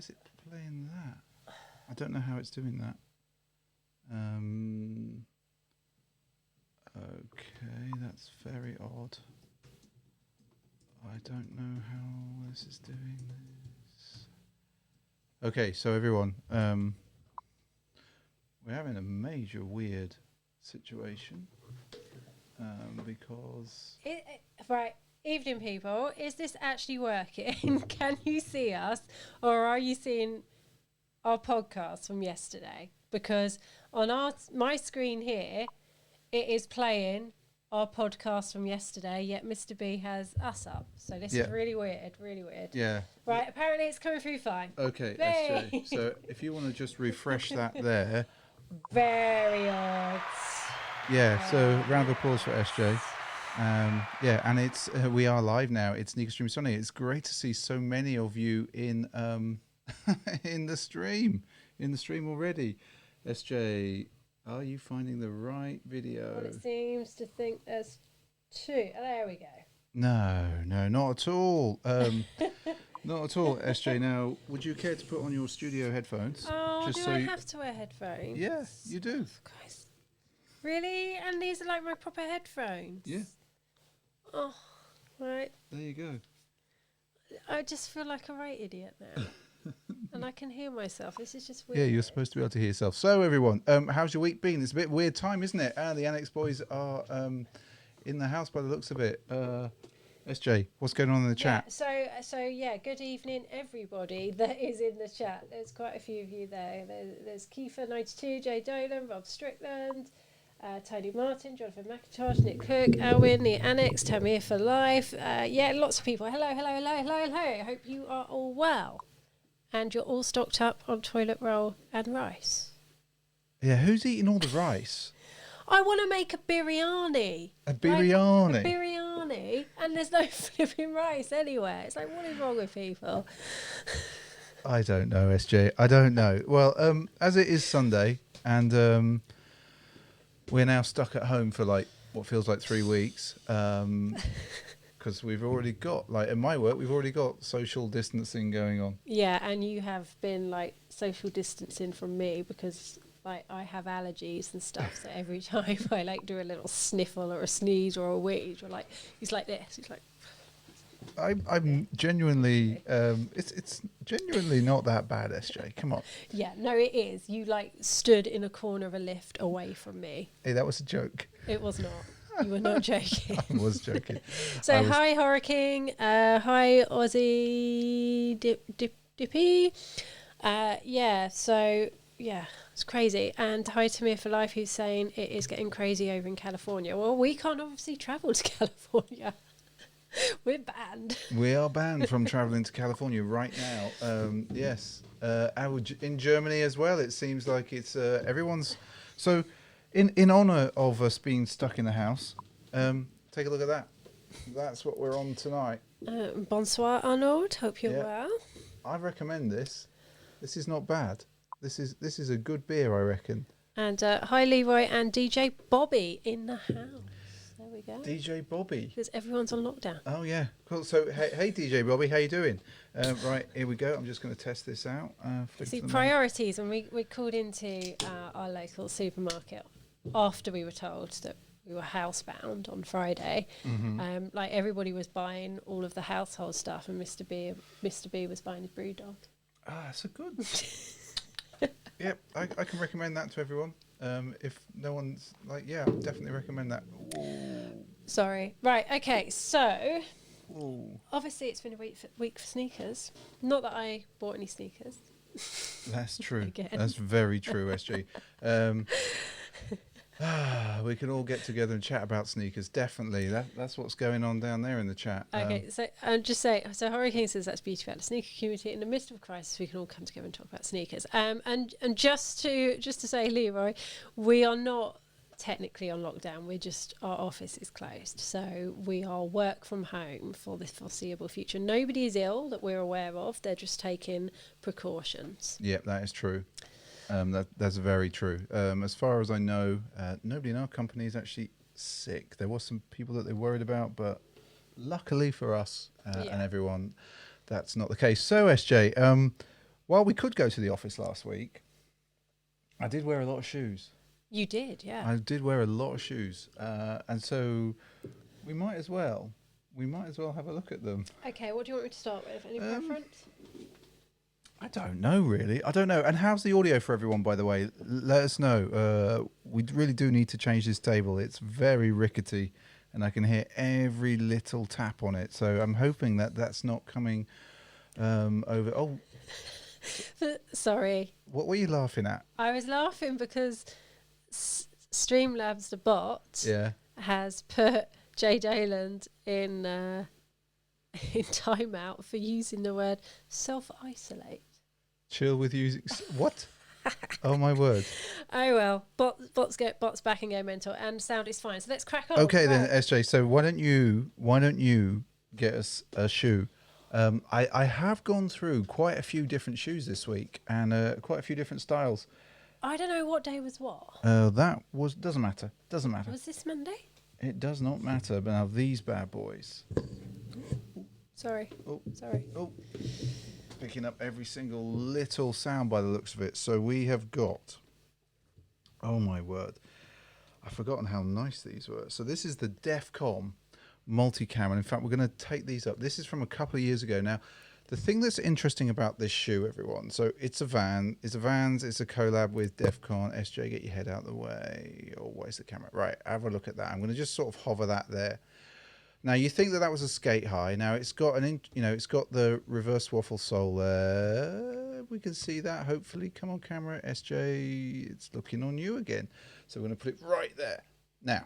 is it playing that? I don't know how it's doing that. Okay, that's very odd. I don't know how this is doing this. Okay, so everyone, we're having a major weird situation because... Right, evening people, is this actually working? Can you see us, or are you seeing our podcast from yesterday? Because on my screen here, it is playing our podcast from yesterday, yet Mr. B has us up. So this is really weird, really weird. Yeah. Right, apparently it's coming through fine. Okay, SJ. So if you want to just refresh that there. Very odd. Yeah, so round of applause for SJ. Yeah, and it's we are live now. It's Sneaker Stream Sunday. It's great to see so many of you in in the stream already. SJ, are you finding the right video? Well, it seems to think there's two. Oh, there we go. No, not at all. Not at all, SJ. Now, would you care to put on your studio headphones? Oh, just do I have to wear headphones? Yeah, you do. Guys. Really? And these are like my proper headphones? Yeah. Oh, right. There you go. I just feel like a right idiot now. And I can hear myself. This is just weird. Yeah, you're supposed to be able to hear yourself. So, everyone, how's your week been? It's a bit weird time, isn't it? The Annex boys are in the house by the looks of it. SJ, what's going on in the chat? So yeah, good evening, everybody that is in the chat. There's quite a few of you there. There's Kiefer92, Jay Dolan, Rob Strickland, Tony Martin, Jonathan McIntosh, Nick Cook, Elwin, the Annex, Tamir for Life. Yeah, lots of people. Hello. I hope you are all well. And you're all stocked up on toilet roll and rice. Yeah, who's eating all the rice? I want to make a biryani. A biryani? Like, a biryani, and there's no flipping rice anywhere. It's like, what is wrong with people? I don't know, SJ. I don't know. Well, as it is Sunday, and we're now stuck at home for like what feels like 3 weeks, because we've already got, like, in my work, we've already got social distancing going on. Yeah, and you have been like social distancing from me because like I have allergies and stuff. So every time I like do a little sniffle or a sneeze or a wheeze, or like he's like this. He's like. I'm genuinely. It's genuinely not that bad, SJ. Come on. Yeah, no, it is. You like stood in a corner of a lift away from me. Hey, that was a joke. It was not. You were not joking. I was joking. So hi, Horror King. Hi, Aussie Dippy. Yeah. So yeah, it's crazy. And hi to Tamir for Life, who's saying it is getting crazy over in California. Well, we can't obviously travel to California. We're banned. We are banned from travelling to California right now. Yes. In Germany as well, it seems like it's everyone's. So, in honour of us being stuck in the house, take a look at that. That's what we're on tonight. Bonsoir, Arnold. Hope you're well. I recommend this. This is not bad. This is a good beer, I reckon. And hi, Leroy and DJ Bobby in the house. There we go. DJ Bobby. Because everyone's on lockdown. Oh, yeah. Cool. So, hey DJ Bobby, how you doing? Right, here we go. I'm just going to test this out. See, priorities. And we called into our local supermarket after we were told that we were housebound on Friday. Mm-hmm. Like everybody was buying all of the household stuff, and Mr. B was buying his brew dog. Ah, that's a good. Yep, I can recommend that to everyone. If no one's like, yeah, I'll definitely recommend that. Ooh. Sorry. Right, okay, so obviously it's been a week for sneakers. Not that I bought any sneakers. That's true. That's very true, SG. We can all get together and chat about sneakers. Definitely. That's what's going on down there in the chat. Okay, so just say, so Hurricane says that's beauty about the sneaker community. In the midst of a crisis, we can all come together and talk about sneakers. And just to say, Leroy, we are not technically on lockdown. We're just, our office is closed. So we are work from home for the foreseeable future. Nobody is ill that we're aware of. They're just taking precautions. Yep, that is true. That's very true. As far as I know, nobody in our company is actually sick. There was some people that they worried about, but luckily for us and everyone, that's not the case. So, SJ, while we could go to the office last week, I did wear a lot of shoes. You did, yeah. I did wear a lot of shoes, and so we might as well have a look at them. Okay, what do you want me to start with? Any preference? I don't know, really. I don't know. And how's the audio for everyone, by the way? Let us know. We really do need to change this table. It's very rickety, and I can hear every little tap on it. So I'm hoping that that's not coming over. Oh, Sorry. what were you laughing at? I was laughing because Streamlabs, the bot, has put Jay Doland in timeout for using the word self-isolate. Chill with using... What? Oh, my word. Oh, well. Bots back and go mental, and sound is fine. So let's crack on. Okay, then, SJ. So why don't you get us a shoe? I have gone through quite a few different shoes this week, and quite a few different styles. I don't know what day was what. Doesn't matter. Was this Monday? It does not matter. But now these bad boys. Sorry. Oh, Sorry. oh. Picking up every single little sound by the looks of it. So we have got... Oh, my word. I've forgotten how nice these were. So this is the Defcom multicam. And in fact, we're going to take these up. This is from a couple of years ago. Now, the thing that's interesting about this shoe, everyone, so it's a Vans, it's a collab with Defcon. SJ, get your head out of the way. Oh, where's the camera? Right, have a look at that. I'm going to just sort of hover that there. Now, you think that was a skate high. Now, it's got it's got the reverse waffle sole there. We can see that, hopefully. Come on, camera. SJ, it's looking on you again. So we're going to put it right there. Now,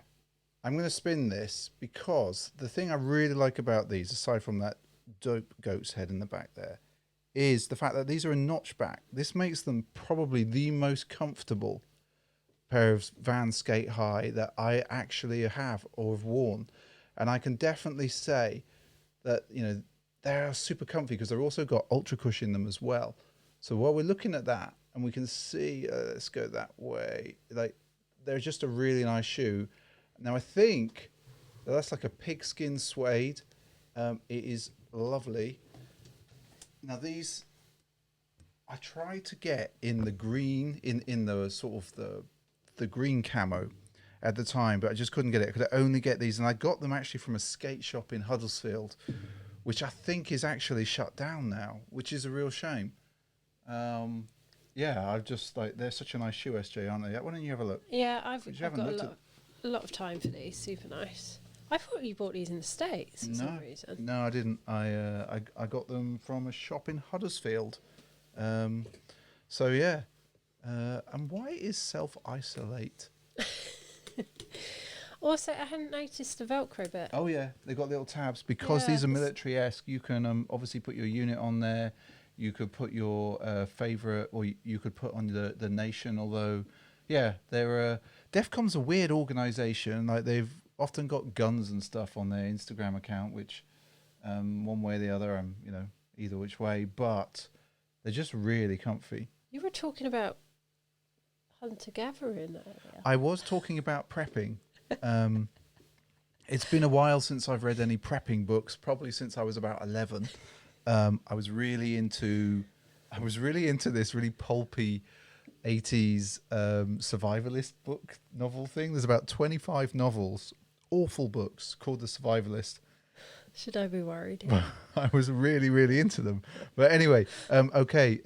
I'm going to spin this because the thing I really like about these, aside from that dope goat's head in the back there, is the fact that these are a notch back. This makes them probably the most comfortable pair of Vans skate high that I actually have or have worn. And I can definitely say that, they're super comfy because they've also got ultra cushion in them as well. So while we're looking at that, and we can see, let's go that way, like they're just a really nice shoe. Now I think that's like a pigskin suede. It is lovely. Now these, I tried to get in the green, in the sort of the green camo at the time, but I just couldn't get it. I could only get these, and I got them actually from a skate shop in Huddersfield, which I think is actually shut down now, which is a real shame. I've just they're such a nice shoe, SJ, aren't they? Why don't you have a look? Yeah, I've got a lot of time for these. Super nice. I thought you bought these in the States for some reason. No, I didn't. I got them from a shop in Huddersfield. And why is self-isolate? Also, I hadn't noticed the Velcro bit. Oh yeah, they've got little tabs because these are military-esque. You can obviously put your unit on there. You could put your favorite, or you could put on the nation. Although, they're Defcom's a weird organization. Like they've often got guns and stuff on their Instagram account, which one way or the other, either which way, but they're just really comfy. You were talking about hunter-gathering earlier. I was talking about prepping. It's been a while since I've read any prepping books, probably since I was about 11. I was really into this really pulpy 80s survivalist book novel thing. There's about 25 novels, awful books called The Survivalist. Should I be worried? I was really, really into them. But anyway, okay.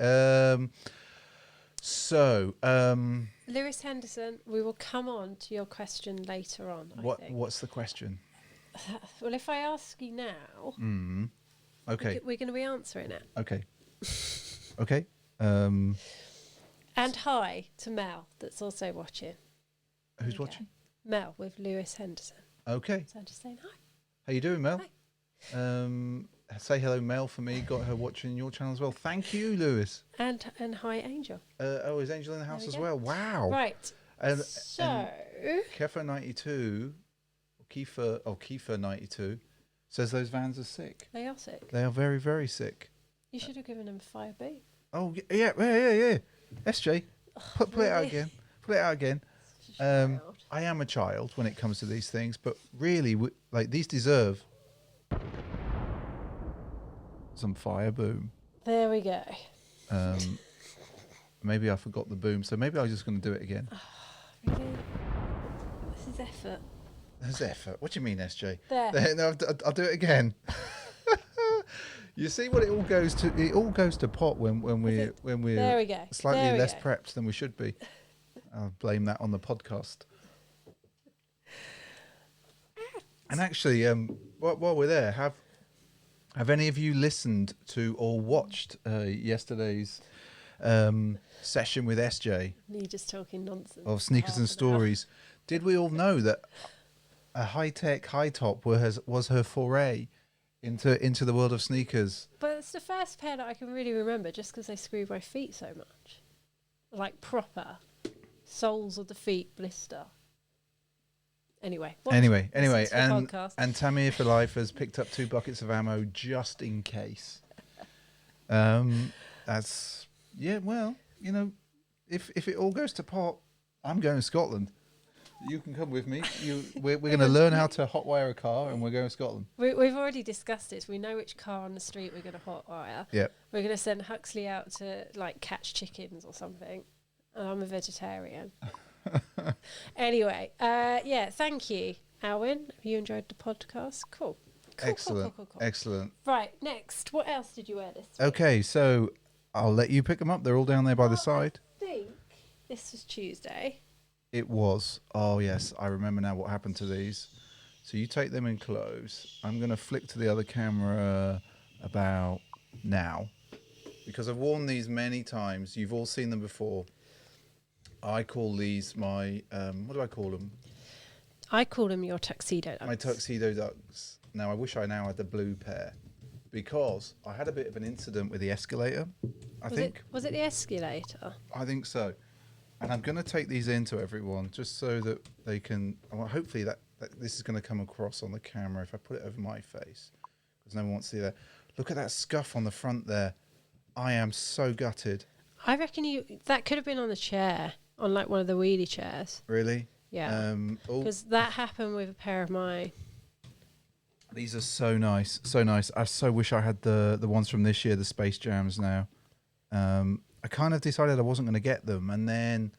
Lewis Henderson, we will come on to your question later on. What's the question? Well, if I ask you now, okay, we're going to be answering it. Okay, okay. And hi to Mel, that's also watching. Who's watching? Mel with Lewis Henderson. Okay. So I'm just saying hi. How you doing, Mel? Hi. Say hello, Mel, for me. Got her watching your channel as well. Thank you, Lewis. And hi, Angel. Is Angel in the house as well? Wow. Right. And Kiefer 92, Kiefer 92 says those Vans are sick. They are sick. They are very, very sick. You should have given them a 5B. Oh yeah. SJ, play it out again. Play it out again. I am a child when it comes to these things, but really, these deserve some fire. Boom. There we go. Maybe I forgot the boom, so maybe I'm just going to do it again. Really? This is effort. There's effort. What do you mean, SJ? There. No, I'll do it again. You see what it all goes to? It all goes to pot when There we're we go. slightly There we less go. prepped than we should be. I'll blame that on the podcast. And actually, while we're there, have any of you listened to or watched yesterday's session with SJ Me just talking nonsense. of Sneakers and Half an hour. Stories? Did we all know that a high-tech high top was her foray into the world of sneakers? But it's the first pair that I can really remember just because they screw my feet so much. Like proper soles of the feet blister. Anyway, Anyway, listen to the and podcast. Tamir for Life has picked up 2 buckets of ammo just in case. That's well, if it all goes to pot, I'm going to Scotland. You can come with me. We're going to learn how to hotwire a car, and we're going to Scotland. We've already discussed this. We know which car on the street we're going to hotwire. Yeah. We're going to send Huxley out to like catch chickens or something. And I'm a vegetarian. Anyway, thank you, Alwyn. Have you enjoyed the podcast? Cool. Excellent. Cool. Excellent. Right, next. What else did you wear this week? Okay, so I'll let you pick them up. They're all down there by the side. I think this was Tuesday. It was. Oh, yes. I remember now what happened to these. So you take them in close. I'm going to flick to the other camera about now. Because I've worn these many times. You've all seen them before. I call these my... what do I call them? I call them your tuxedo ducks. My tuxedo ducks. Now, I wish I now had the blue pair. Because I had a bit of an incident with the escalator, I think. Was it the escalator? I think so. And I'm going to take these in to everyone just so that they can... Well, hopefully that this is going to come across on the camera if I put it over my face. Because no one wants to see that. Look at that scuff on the front there. I am so gutted. I reckon that could have been on the chair, on like one of the wheelie chairs. Really? Yeah. Because that happened with a pair of mine. These are so nice. So nice. I so wish I had the ones from this year, the Space Jams now. I kind of decided I wasn't going to get them. And then,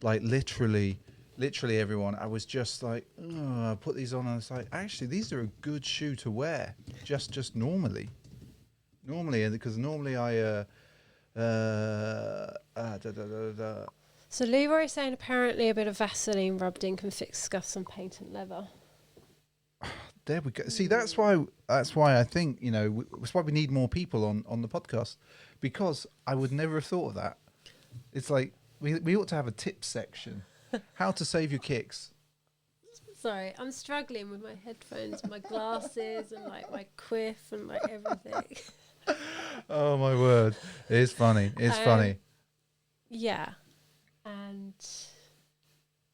like, literally everyone, I was just like, oh, I put these on. And it's like, actually, these are a good shoe to wear. Just normally. Because normally I... So Leroy's saying apparently a bit of Vaseline rubbed in can fix scuffs on paint and leather. There we go. See, that's why I think, that's why we need more people on the podcast, because I would never have thought of that. It's like we ought to have a tips section. How to save your kicks. Sorry, I'm struggling with my headphones, my glasses, and like my quiff and like everything. Oh my word. It's funny. It's funny. Yeah. And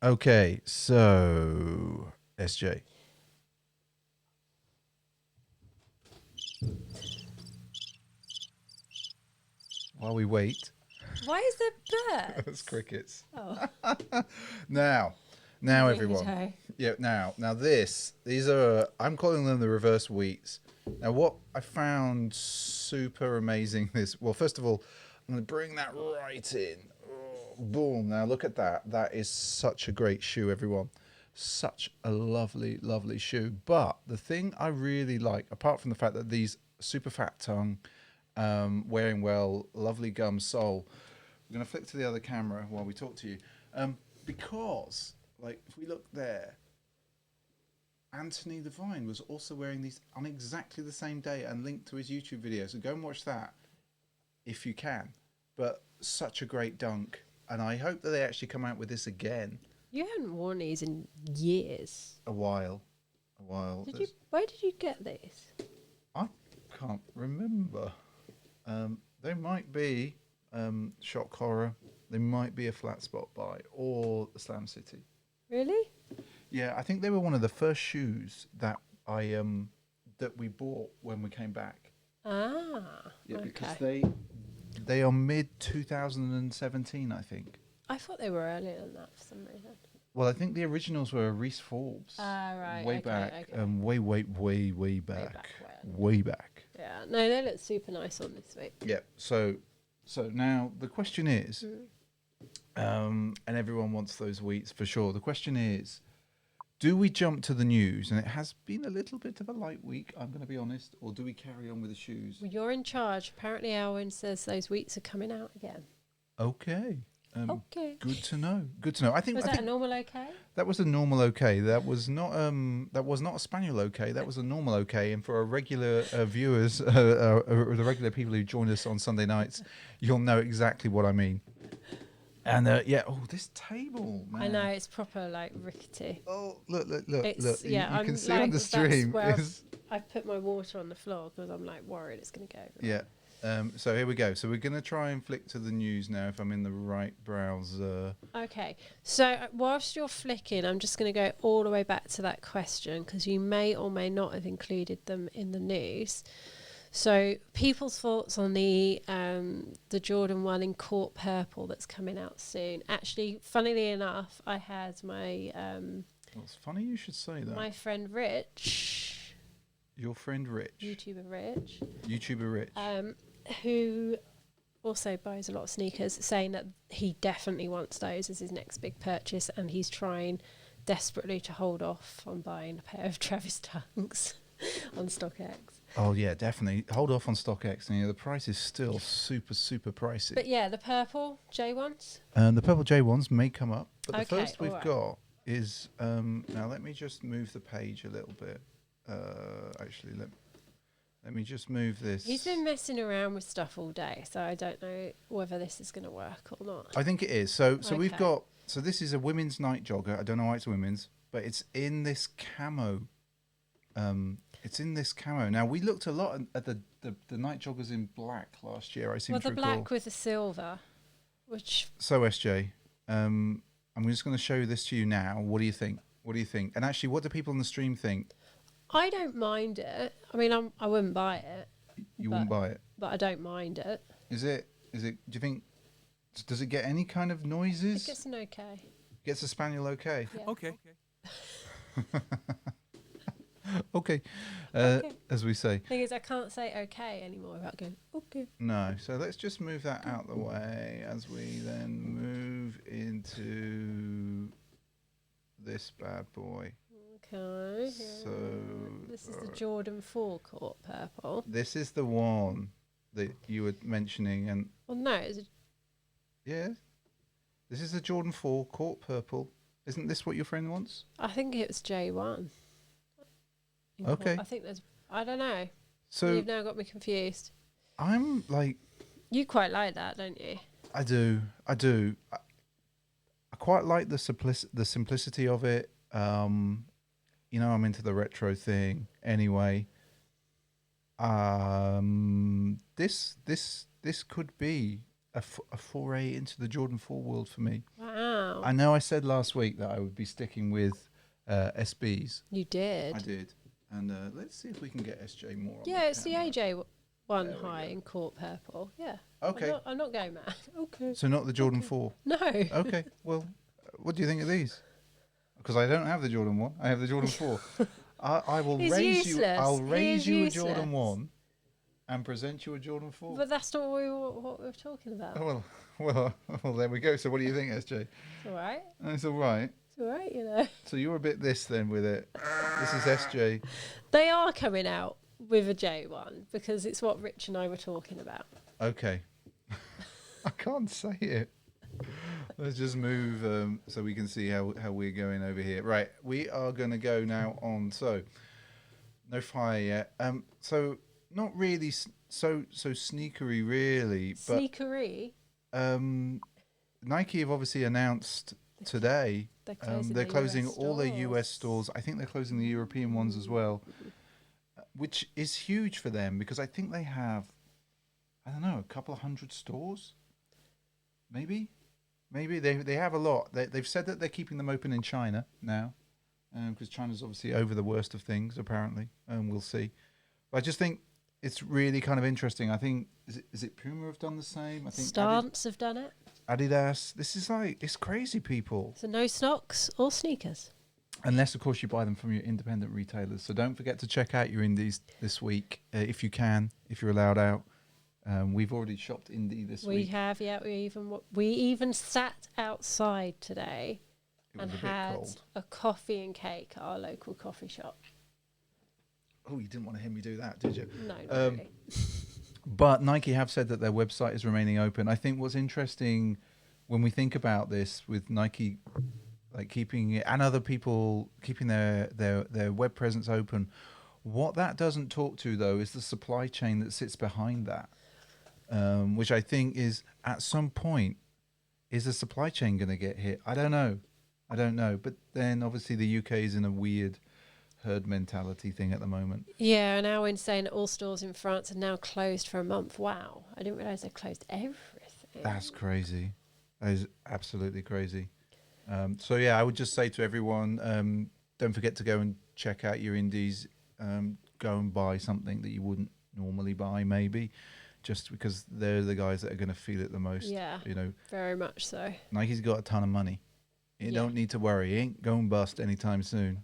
okay, so SJ. While we wait. why is there birds? It's crickets. Oh. Now everyone. Okay. Yeah, now these are, I'm calling them the reverse wheats. Now what I found super amazing well, first of all, I'm going to bring that right in. Oh, boom. Now look at that. That is such a great shoe, everyone. Such a lovely, lovely shoe. But the thing I really like, apart from the fact that these super fat tongue, wearing well, lovely gum sole, I'm going to flick to the other camera while we talk to you. Because, like, if we look there, Anthony Devine was also wearing these on exactly the same day and linked to his YouTube video. So go and watch that if you can. But such a great dunk. And I hope that they actually come out with this again. You haven't worn these in years. A while. Where did you get these? I can't remember. They might be Shock Horror. They might be a Flat Spot buy or the Slam City. Really? Yeah, I think they were one of the first shoes that that we bought when we came back. Ah, Yeah, okay. because they are mid 2017, I think. I thought they were earlier than that for some reason. Well, I think the originals were Reese Forbes. Ah, right. Way okay, back. okay. Way back. Way back. Yeah, no, they look super nice on this week. Yeah. So So now the question is, and everyone wants those wheats for sure. The question is, do we jump to the news? And it has been a little bit of a light week, I'm going to be honest. Or do we carry on with the shoes? Well, you're in charge. Apparently, Alwyn says those wheats are coming out again. Okay. Okay. Good to know. Good to know. I think Was that a normal okay? that was a normal okay. That was not a spaniel okay. That was a normal okay. And for our regular viewers, the regular people who join us on Sunday nights, you'll know exactly what I mean. And this table, man. I know, it's proper like rickety. Oh, look! It's, You I'm can see like, on the that's stream. where I've put my water on the floor because I'm like worried it's going to go. Yeah. So here we go. So we're going to try and flick to the news now if I'm in the right browser. Okay. So whilst you're flicking, I'm just going to go all the way back to that question because you may or may not have included them in the news. So people's thoughts on the Jordan 1 in court purple that's coming out soon. Actually, funnily enough, I had my... Well, it's funny you should say that. My friend Rich... Your friend Rich. YouTuber Rich. Who also buys a lot of sneakers, saying that he definitely wants those as his next big purchase, and he's trying desperately to hold off on buying a pair of Travis Dunks on StockX. Oh yeah, definitely hold off on StockX. And, the price is still super pricey. But yeah, the purple J1s. The purple J1s may come up, but the first we've right. got is now. Let me just move the page a little bit. Actually, let me just move this. He's been messing around with stuff all day, so I don't know whether this is going to work or not. I think it is. So we've got. So this is a women's night jogger. I don't know why it's women's, but it's in this camo. It's in this camo. Now we looked a lot at the night joggers in black last year. I seem to recall. Well, the black with the silver, which. So SJ, I'm just going to show this to you now. What do you think? And actually, what do people on the stream think? I don't mind it. I mean, I wouldn't buy it. You wouldn't buy it, but I don't mind it. Is it? Do you think? Does it get any kind of noises? It gets an okay. Gets a spaniel okay. Yeah. Okay. Okay. As we say. Thing is, I can't say okay anymore without going okay. No. So let's just move that out the way as we then move into this bad boy. Okay. So this is the Jordan 4 court purple. This is the one that you were mentioning, and well, no, it's this is the Jordan 4 court purple. Isn't this what your friend wants? I think it was J1. Okay. I think there's. I don't know. So you've now got me confused. I'm like. You quite like that, don't you? I do. I quite like the simplicity of it. I'm into the retro thing anyway. This could be a foray into the Jordan 4 world for me. Wow. I know I said last week that I would be sticking with SBs. You did. I did. And let's see if we can get SJ more on yeah, it's camera. the AJ one high in court purple. Yeah. Okay. I'm not going mad. Okay. So not the Jordan 4? No. Okay. Well, what do you think of these? Because I don't have the Jordan 1. I have the Jordan 4. I will raise you. I'll raise you a Jordan 1 and present you a Jordan 4. But that's not what we were talking about. Oh, well, there we go. So what do you think, SJ? It's all right. It's all right. It's all right, So you're a bit this then with it. This is SJ. They are coming out with a J1 because it's what Rich and I were talking about. Okay. I can't say it. Let's just move so we can see how we're going over here. Right, we are going to go now on. So, no fire yet. So not really so sneakery really. But, sneakery. Nike have obviously announced today they're closing all their US stores. I think they're closing the European ones as well, which is huge for them because I think they have, I don't know, a couple of hundred stores. Maybe they have a lot. They've said that they're keeping them open in China now, because China's obviously over the worst of things apparently, and we'll see. But I just think it's really kind of interesting. I think is it Puma have done the same? I think Stance have done it. Adidas. This is it's crazy, people. So no socks or sneakers. Unless, of course, you buy them from your independent retailers. So don't forget to check out your indies this week if you can, if you're allowed out. We've already shopped indie this We week. have, yeah. We even sat outside today It and was a bit had cold. a coffee and cake at our local coffee shop. Oh, you didn't want to hear me do that, did you? No, not really. But Nike have said that their website is remaining open. I think what's interesting when we think about this with Nike, like keeping it and other people keeping their web presence open, what that doesn't talk to though is the supply chain that sits behind that, which I think is at some point, is the supply chain going to get hit? I don't know. But then obviously the UK is in a weird herd mentality thing at the moment. Yeah, and now we're saying that all stores in France are now closed for a month. Wow, I didn't realise they closed everything. That's crazy. That is absolutely crazy. So yeah, I would just say to everyone, don't forget to go and check out your indies. Go and buy something that you wouldn't normally buy, maybe, just because they're the guys that are going to feel it the most. Yeah, you know, very much so. Nike's got a ton of money. You don't need to worry. It ain't going bust anytime soon.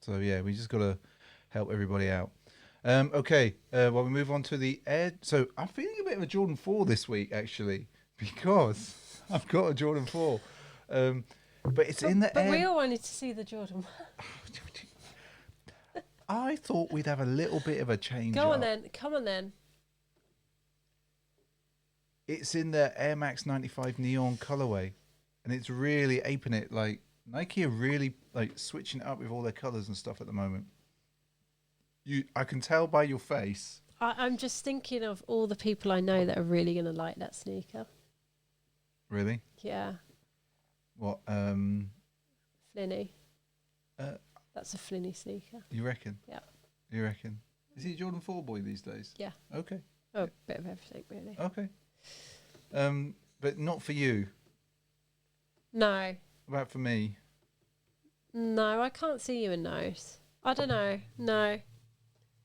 So yeah, we just got to help everybody out. Okay, well, we move on to the Air. So I'm feeling a bit of a Jordan 4 this week, actually, because I've got a Jordan 4. But it's in the But Air. we all wanted to see the Jordan. I thought we'd have a little bit of a change. Go on then. Come on then. It's in the Air Max 95 neon colorway, and it's really aping it. Like Nike are really like switching it up with all their colors and stuff at the moment. I can tell by your face. I'm just thinking of all the people I know that are really going to like that sneaker. Really? Yeah. What? Flinny. Uh, That's a Flinny sneaker. You reckon? Yeah. You reckon? Is he a Jordan 4 boy these days? Yeah. Okay. Oh, a bit of everything, really. Okay. But not for you. No. What about for me? No, I can't see you in those. I don't know. No.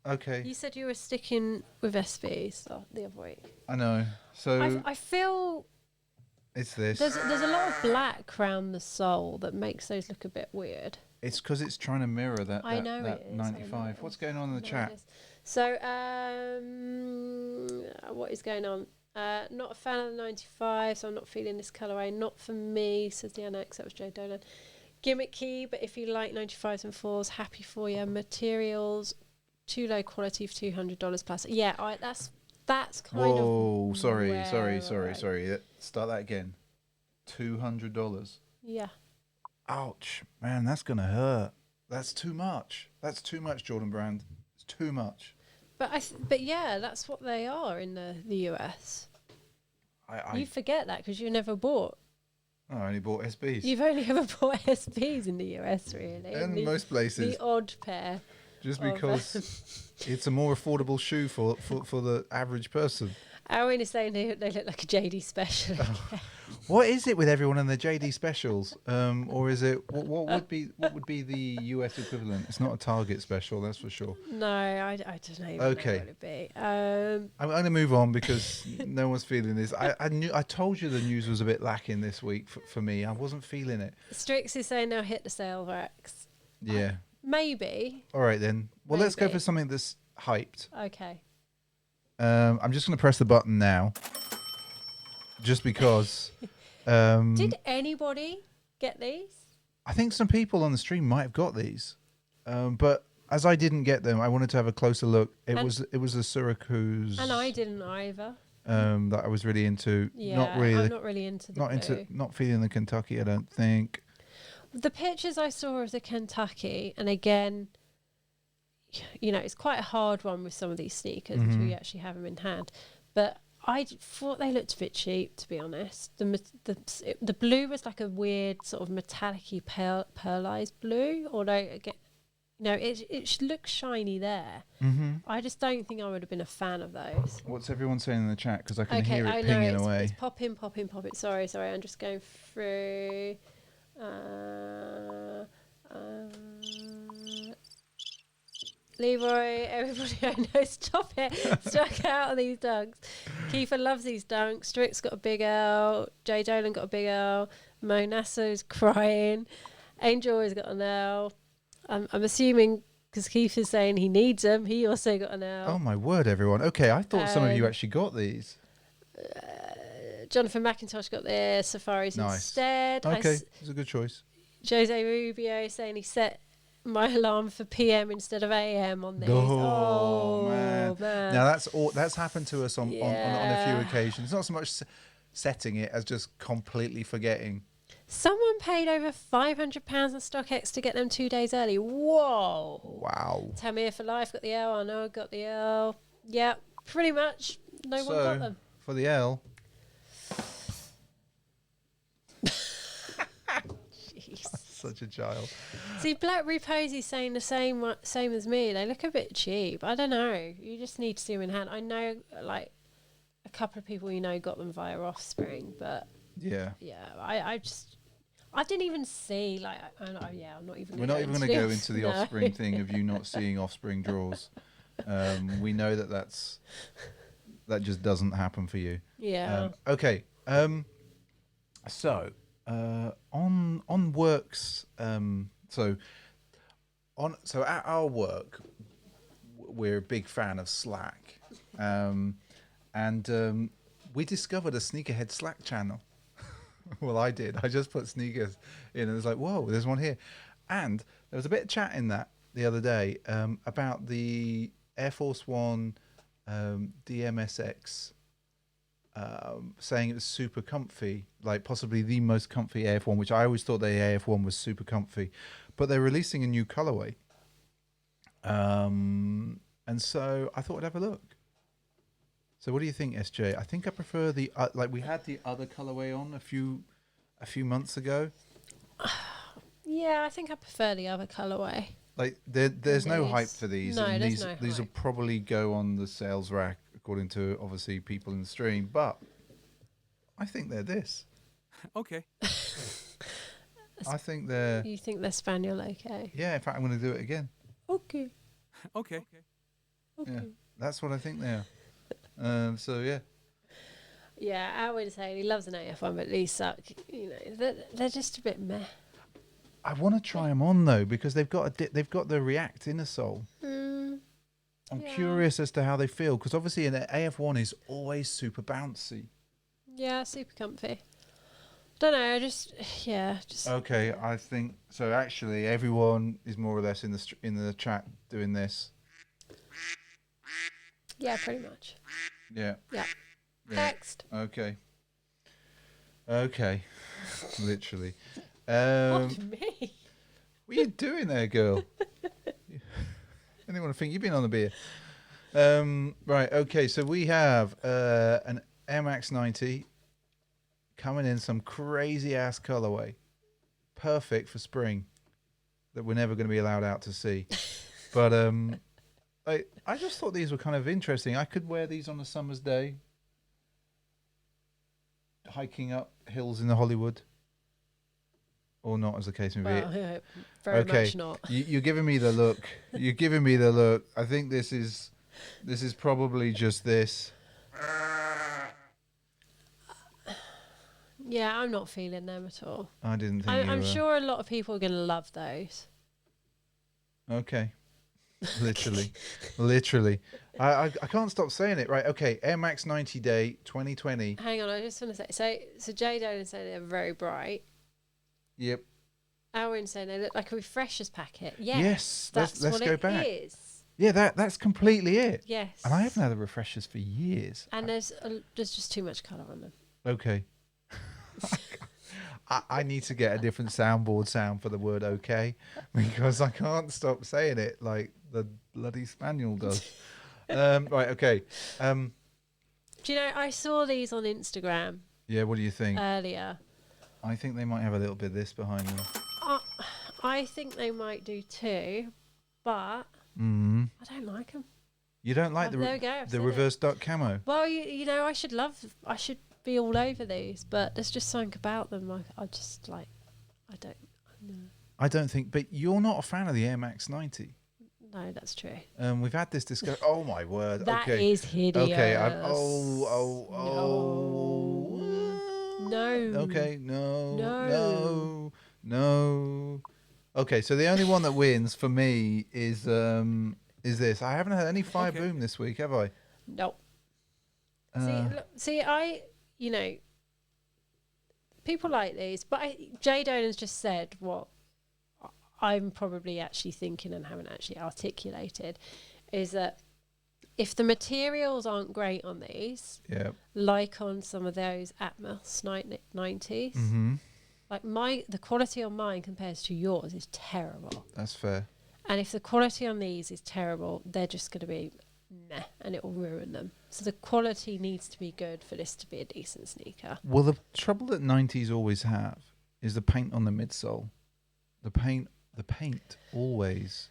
Okay. You said you were sticking with SBs the other week. I know. So I feel it's this. there's a lot of black around the sole that makes those look a bit weird. It's because it's trying to mirror that. I know that it is. 95. What's going on in the chat? So, what is going on? Not a fan of the 95, so I'm not feeling this colourway. Not for me, says the Annex. That was Joe Dolan. Gimmicky, but if you like 95s and 4s, happy for you. Materials, too low quality for $200 plus. Yeah, that's kind of. Whoa! Sorry. where Start that again. $200. Yeah. Ouch, man, that's gonna hurt. That's too much. That's too much, Jordan Brand. It's too much. But yeah, that's what they are in the US. You forget that because you never bought. I only bought SBs. You've only ever bought SBs in the US, really. In most places. The odd pair. Just because it's a more affordable shoe for the average person. Owen is saying they look like a JD special. What is it with everyone and their JD specials? Or is it what would be the US equivalent? It's not a Target special, that's for sure. No, I don't know. Okay. What it'd be. I'm going to move on because no one's feeling this. I told you the news was a bit lacking this week for me. I wasn't feeling it. Strix is saying they'll hit the sale racks. Yeah. Maybe. All right then. Well, let's go Maybe. for something that's hyped. Okay. I'm just going to press the button now, just because. Did anybody get these? I think some people on the stream might have got these, but as I didn't get them, I wanted to have a closer look. It was the Syracuse, And I didn't either. that I was really into. Yeah, Not really. I'm not really into the blue. Not feeling the Kentucky. I don't think. The pictures I saw of the Kentucky, and again, you know, it's quite a hard one with some of these sneakers until you actually have them in hand. But I thought they looked a bit cheap, to be honest. The blue was like a weird sort of metallic-y pearlized blue, although again, no, it looks shiny there. I just don't think I would have been a fan of those. What's everyone saying in the chat? Because I can Okay, hear I it know pinging away. it's popping. Sorry, I'm just going through. Leroy, everybody I know, stop it. Stuck out of these dunks. Kiefer loves these dunks. Strix got a big L. Jay Dolan got a big L. Mo Nasso's crying. Angel has got an L. I'm assuming because Keith is saying he needs them. He also got an L. Oh my word, everyone. Okay, I thought some of you Um, actually got these. Jonathan McIntosh got their Safaris Nice. instead. Okay, it's a good choice. Jose Rubio saying he set my alarm for PM instead of AM on these. Oh, Man. Now that's happened to us on a few Yeah. occasions. Not so much setting it as just completely forgetting. Someone paid over £500 on StockX to get them 2 days early. Whoa. Wow. Tamir for life got the L. I know got the L. Yeah, pretty much. No one got them. For the L, Jeez. such a child. See, Blackberry Posey's saying the same as me. They look a bit cheap. I don't know. You just need to see them in hand. I know, like, a couple of people got them via Offspring, but Yeah. I didn't even see, like, I'm not even. We're not even going to go into the Offspring thing of you not seeing Offspring draws. We know that just doesn't happen for you. Yeah. Okay. So on works. So at our work, we're a big fan of Slack, and we discovered a sneakerhead Slack channel. Well, I did. I just put sneakers in, and it was like, whoa, there's one here. And there was a bit of chat in that the other day about the Air Force One DMSX, saying it was super comfy, like possibly the most comfy AF1, which I always thought the AF1 was super comfy. But they're releasing a new colorway. And so I thought I'd have a look. So what do you think, SJ? I think I prefer the like we had the other colorway on a few months ago. Yeah, I think I prefer the other colorway. Like there's no hype for these. No, and there's no these will hype. probably go on the sales rack according to obviously people in the stream. But I think they're this. Okay. I think they're. You think they're Spaniel okay? Yeah, in fact, I'm going to do it again. Okay. Okay. Yeah, that's what I think they are. So yeah. Yeah, I would say he loves an AF1, but these suck. They're just a bit meh. I want to try them on though because they've got the React inner sole. I'm curious as to how they feel because obviously an AF1 is always super bouncy. Yeah, super comfy. Don't know. Just. Okay, I think so. Actually, everyone is more or less in the chat doing this. Yeah, pretty much. Yeah. Yeah. Yeah. Next. Okay. Literally. What me? What are you doing there, girl? Anyone think you've been on the beer? Right. Okay. So we have an Air Max 90 coming in some crazy ass colorway, perfect for spring, that we're never going to be allowed out to see. But I just thought these were kind of interesting. I could wear these on a summer's day, hiking up hills in the Hollywood, or not, as the case may be. Well, very much not. You're giving me the look. You're giving me the look. I think this is probably just this. Yeah, I'm not feeling them at all. I didn't think. I'm sure a lot of people are going to love those. Okay. Literally. I can't stop saying it. Right. Okay. Air Max 90 Day 2020. Hang on, I just want to say. So Jay Dolan said they're very bright. Yep. Alwyn saying they look like a refreshers packet. Yes. That's let's what go it back. is. Yeah, that's completely it. Yes. And I haven't had the refreshers for years. And there's just too much colour on them. Okay. I need to get a different soundboard sound for the word okay because I can't stop saying it like the bloody spaniel does. Right, okay. Do you know, I saw these on Instagram Yeah, what do you think? earlier. I think they might have a little bit of this behind them. I think they might do too, but Mm. I don't like them. You don't like There we go, I've the said reverse duck camo? Well, you know, I should be all over these, but there's just something about them. I don't. No. I don't think, but you're not a fan of the Air Max 90. No, that's true. We've had this discussion. Oh my word. That okay. is hideous. Okay. No. Okay. No. No. No. No. Okay, so the only one that wins for me is this. I haven't had any Fire Okay. Boom this week, have I? No. Uh, You know, people like these, but Jay Dolan's just said what I'm probably actually thinking and haven't actually articulated is that if the materials aren't great on these, yeah. like on some of those Atmos 90s, Mm-hmm. like the quality on mine compared to yours is terrible. That's fair. And if the quality on these is terrible, they're just going to be meh, and it will ruin them. So the quality needs to be good for this to be a decent sneaker. Well, the trouble that 90s always have is the paint on the midsole. The paint always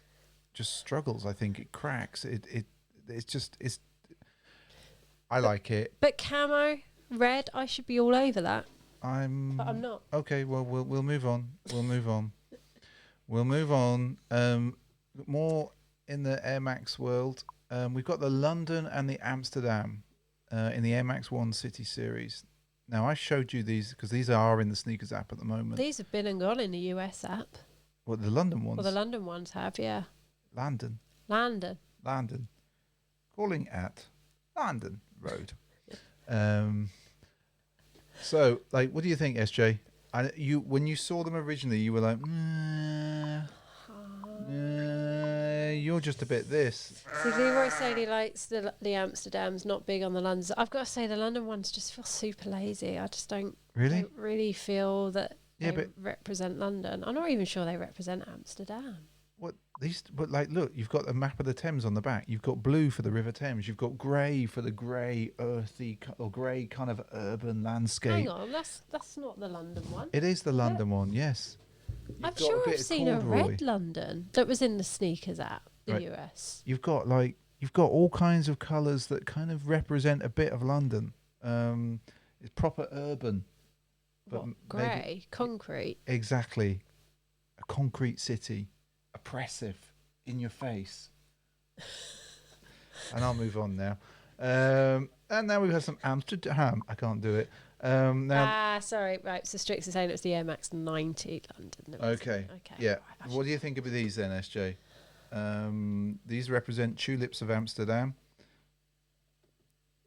just struggles. I think it cracks. It's. I like it. But camo, red, I should be all over that. But I'm not. Okay. Well, we'll move on. We'll move on. More in the Air Max world. We've got the London and the Amsterdam in the Air Max 1 City Series. Now, I showed you these because these are in the sneakers app at the moment. These have been and gone in the US app. What, the London ones? Well, the London ones have, yeah. London. Calling at London Road. So, like, what do you think, SJ? When you saw them originally, you were like, you're just a bit this. So Leroy said he likes the Amsterdams, not big on the Londons. I've got to say the London ones just feel super lazy. I just don't really feel that they represent London. I'm not even sure they represent Amsterdam. What these? But like, look, you've got a map of the Thames on the back. You've got blue for the River Thames. You've got grey for the grey, earthy or grey kind of urban landscape. Hang on, that's not the London one. It is the London one, yes. I'm sure I've seen a red London that was in the sneakers app, the US. You've got all kinds of colours that kind of represent a bit of London. It's proper urban. But grey, concrete. Exactly. A concrete city. Oppressive. In your face. And I'll move on now. And now we've had some Amsterdam. I can't do it. Sorry. Right, so Strix is saying it's the Air Max 90 London. Okay. Yeah. What do you think of these then, SJ? These represent tulips of Amsterdam.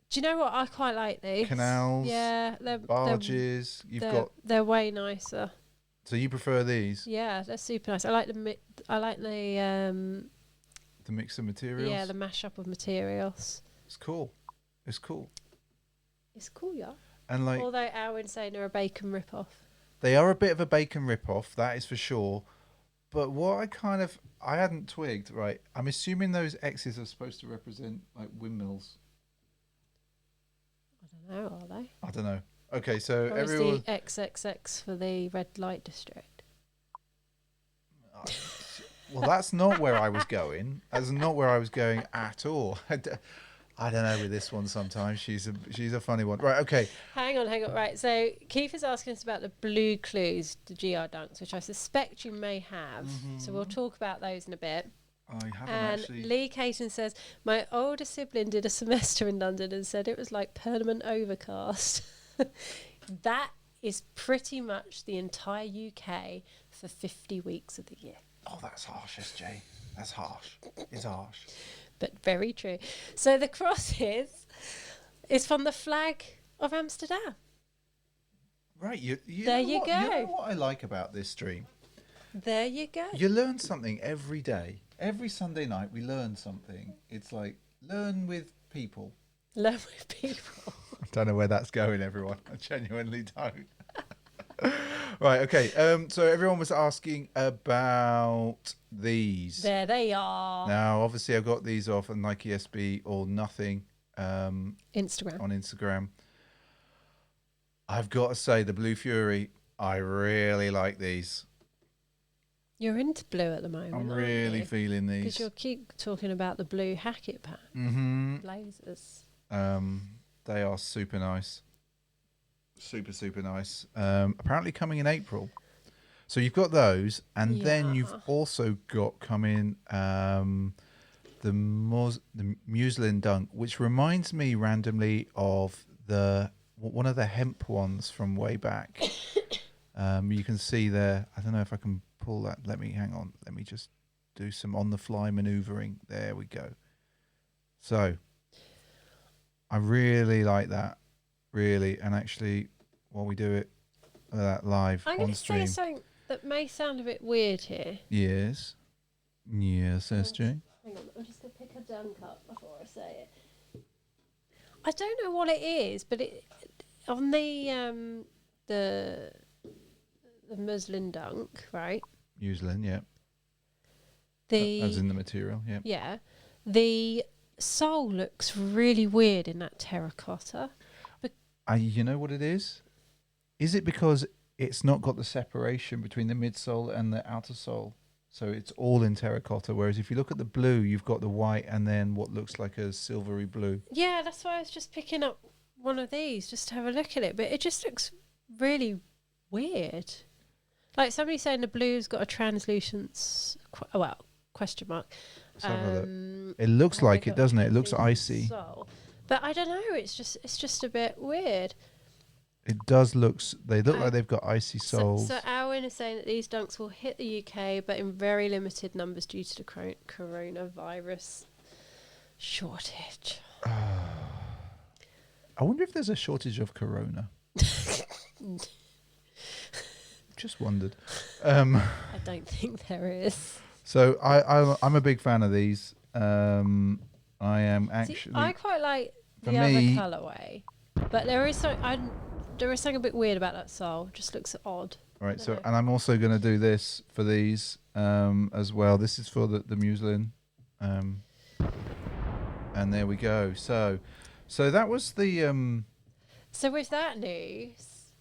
Do you know what? I quite like these. Canals. Yeah. Barges. They're way nicer. So you prefer these? Yeah, they're super nice. I like the mix of materials. Yeah, the mashup of materials. It's cool. It's cool, yeah. And like, although Alwyn's saying they're a bacon rip-off. They are a bit of a bacon rip-off, that is for sure. But what I hadn't twigged, right? I'm assuming those X's are supposed to represent like windmills. I don't know, are they? I don't know. Okay, so or everyone. Is the XXX for the red light district? Well, that's not where I was going. That's not where I was going at all. I don't know with this one sometimes. She's a funny one. Right, okay. Hang on. Right, so Keith is asking us about the blue clues, the GR Dunks, which I suspect you may have. Mm-hmm. So we'll talk about those in a bit. I haven't actually. And Lee Caton says, my older sibling did a semester in London and said it was like permanent overcast. That is pretty much the entire UK for 50 weeks of the year. Oh, that's harsh, SJ. That's harsh. It's harsh. But very true. So the cross is from the flag of Amsterdam. Right. You there know you what, go. You know what I like about this stream? There you go. You learn something every day. Every Sunday night we learn something. It's like learn with people. Learn with people. I don't know where that's going, everyone. I genuinely don't. Right, okay. So everyone was asking about these. There they are. Now, obviously, I've got these off on Nike SB or nothing. Instagram. On Instagram. I've got to say, the Blue Fury, I really like these. You're into blue at the moment. I'm really feeling these. Because you'll keep talking about the blue Hackett pack. Mm-hmm. Blazers. They are super nice. Super, super nice. Apparently coming in April. So you've got those, and then you've also got coming the Muslin Dunk, which reminds me randomly of one of the hemp ones from way back. You can see there. I don't know if I can pull that. Hang on. Let me just do some on the fly maneuvering. There we go. So I really like that. Really. And actually, while we do it live I'm on going to say stream. something that may sound a bit weird here. Yes. Yes, SJ. Hang on, I'm just going to pick a dunk up before I say it. I don't know what it is, but it on the muslin dunk, right? Muslin, yeah. The As in the material, yeah. yeah, the sole looks really weird in that terracotta. You know what it is? Is it because it's not got the separation between the midsole and the outer sole? So it's all in terracotta. Whereas if you look at the blue, you've got the white and then what looks like a silvery blue. Yeah, that's why I was just picking up one of these just to have a look at it. But it just looks really weird. Like somebody saying the blue's got a translucent, question mark. Let's have a look. It looks like it, doesn't it? It looks icy. Sole. But I don't know. It's just a bit weird. It does they look like they've got icy soles. So Alwyn is saying that these dunks will hit the UK, but in very limited numbers due to the coronavirus shortage. I wonder if there's a shortage of Corona. Just wondered. I don't think there is. So I'm a big fan of these. I am actually. See, I quite like the for other me- colourway, but there is something a bit weird about that sole. It just looks odd. All right. So, and I'm also going to do this for these as well. This is for the muslin, and there we go. So that was the. So with that news,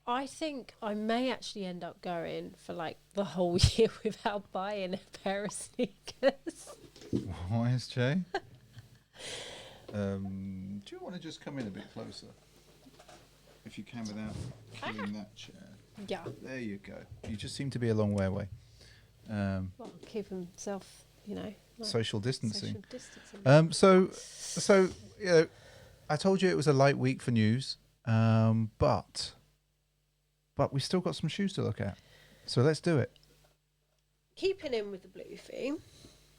I think I may actually end up going for like the whole year without buying a pair of sneakers. Why is Jay? Do you want to just come in a bit closer? If you can without killing that chair. Yeah. There you go. You just seem to be a long way away. Well, keep himself, like Social distancing. Social distancing. So I told you it was a light week for news, but we still got some shoes to look at. So let's do it. Keeping in with the blue theme.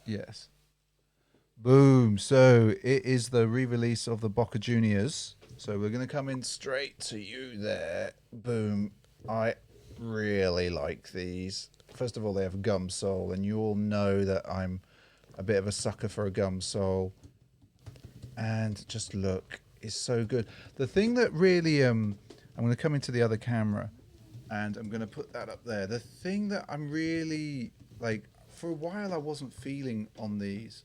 Yes. Boom. So it is the re-release of the Boca Juniors. So we're going to come in straight to you there. Boom. I really like these. First of all, they have gum sole, and you all know that I'm a bit of a sucker for a gum sole. And just look, it's so good. The thing that really, I'm going to come into the other camera, and I'm going to put that up there. The thing that I'm really, for a while I wasn't feeling on these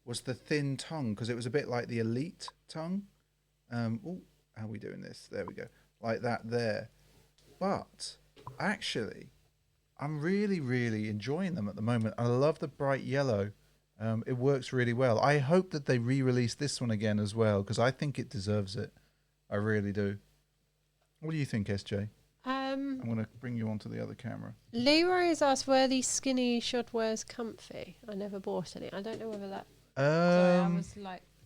was the thin tongue, because it was a bit like the Elite tongue. How are we doing this? There we go. Like that there. But actually, I'm really, really enjoying them at the moment. I love the bright yellow. It works really well. I hope that they re-release this one again as well, because I think it deserves it. I really do. What do you think, SJ? I'm going to bring you onto the other camera. Leroy has asked, were these skinny short-wears comfy? I never bought any. I don't know whether that... Sorry, I was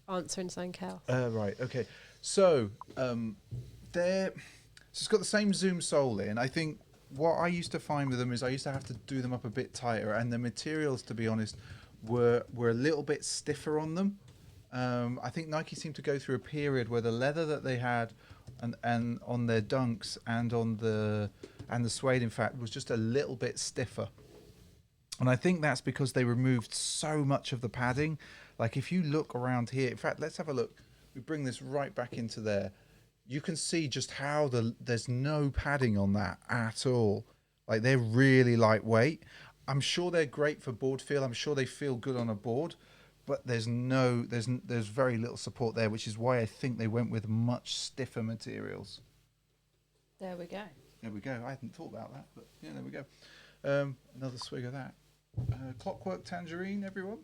answering something else. Right, okay. So, it's got the same Zoom sole in. I think what I used to find with them is I used to have to do them up a bit tighter, and the materials, to be honest, were a little bit stiffer on them. I think Nike seemed to go through a period where the leather that they had and on their dunks and on the suede, in fact, was just a little bit stiffer. And I think that's because they removed so much of the padding. Like if you look around here, in fact, let's have a look. We bring this right back into there. You can see just how there's no padding on that at all. Like they're really lightweight. I'm sure they're great for board feel. I'm sure they feel good on a board, but there's very little support there, which is why I think they went with much stiffer materials. There we go. There we go. I hadn't thought about that, but yeah, there we go. Another swig of that. Clockwork Tangerine, everyone.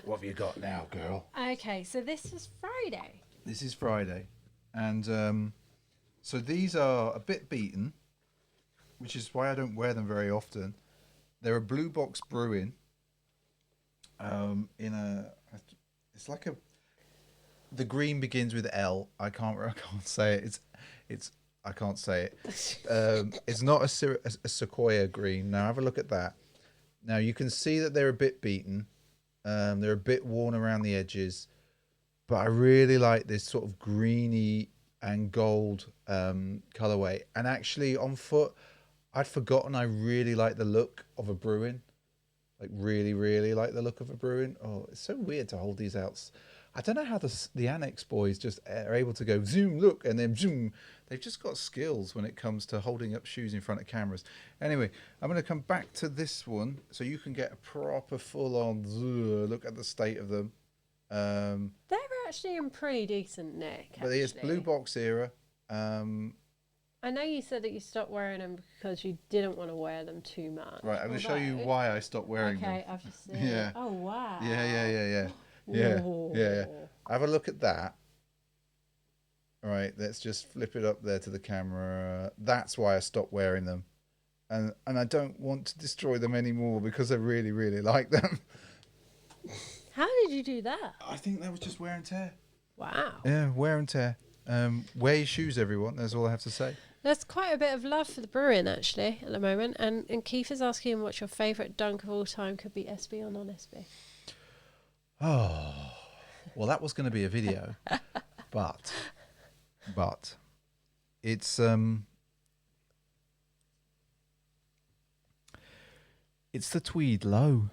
What have you got now, girl? Okay, so this is Friday. This is Friday. And so these are a bit beaten, which is why I don't wear them very often. They're a Blue Box Brewing. It's like the green begins with L. I can't say it. It's I can't say it. It's not a sequoia green. Now have a look at that. Now you can see that they're a bit beaten. They're a bit worn around the edges, but I really like this sort of greeny and gold colorway. And actually on foot, I'd forgotten I really like the look of a Bruin. Like really, really like the look of a Bruin. Oh, it's so weird to hold these out. I don't know how the Annex boys just are able to go zoom, look, and then zoom. They've just got skills when it comes to holding up shoes in front of cameras. Anyway, I'm going to come back to this one so you can get a proper full-on look at the state of them. They're actually in pretty decent nick. But it's blue box era. I know you said that you stopped wearing them because you didn't want to wear them too much. Right, I'm going to show you why I stopped wearing them. Okay, I've just seen it. Oh, wow. Yeah. Have a look at that. All right, let's just flip it up there to the camera. That's why I stopped wearing them. And I don't want to destroy them anymore because I really, really like them. How did you do that? I think that was just wear and tear. Wow. Yeah, wear and tear. Wear your shoes, everyone. That's all I have to say. There's quite a bit of love for the Bruin, actually, at the moment. And Keith is asking what's your favourite dunk of all time. Could be SB or non-SB. Oh, well, that was going to be a video. But it's the tweed low.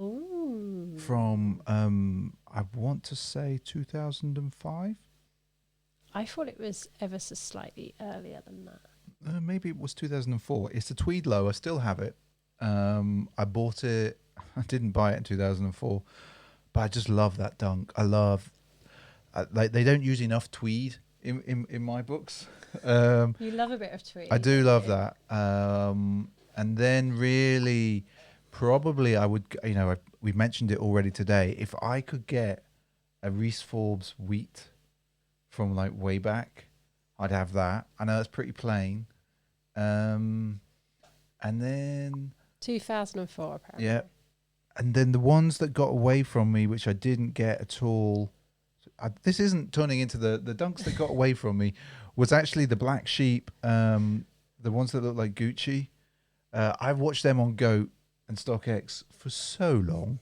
Ooh. From I want to say 2005. I thought it was ever so slightly earlier than that. Maybe it was 2004. It's the tweed low. I still have it. I bought it. I didn't buy it in 2004, but I just love that dunk. I love like they don't use enough tweed in my books. You love a bit of tweed. I do love that. And then really, probably I would. We mentioned it already today. If I could get a Reese Forbes wheat from like way back, I'd have that. I know it's pretty plain. And then 2004 apparently. yeah, and then the ones that got away from me, which I didn't get at all. This isn't turning into the dunks that got away from me. Was actually the Black Sheep, the ones that look like Gucci. I've watched them on GOAT and StockX for so long.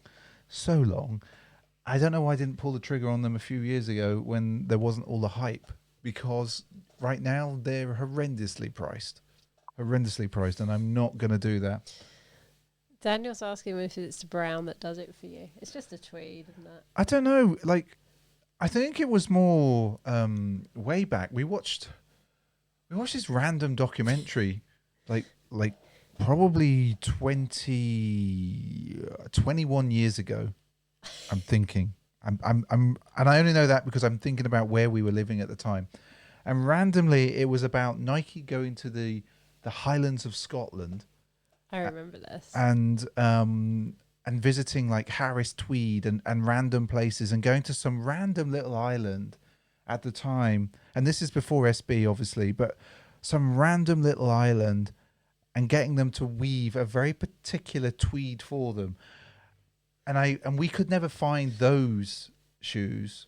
I don't know why I didn't pull the trigger on them a few years ago when there wasn't all the hype, because right now they're horrendously priced, and I'm not going to do that. Daniel's asking if it's the brown that does it for you. It's just a tweed, isn't it? I don't know. Like, I think it was more way back. We watched this random documentary, like probably 21 years ago. I'm thinking. I'm and I only know that because I'm thinking about where we were living at the time. And randomly it was about Nike going to the Highlands of Scotland. I remember this. And visiting like Harris Tweed and random places and going to some random little island at the time. And this is before SB obviously, but some random little island and getting them to weave a very particular tweed for them. And we could never find those shoes.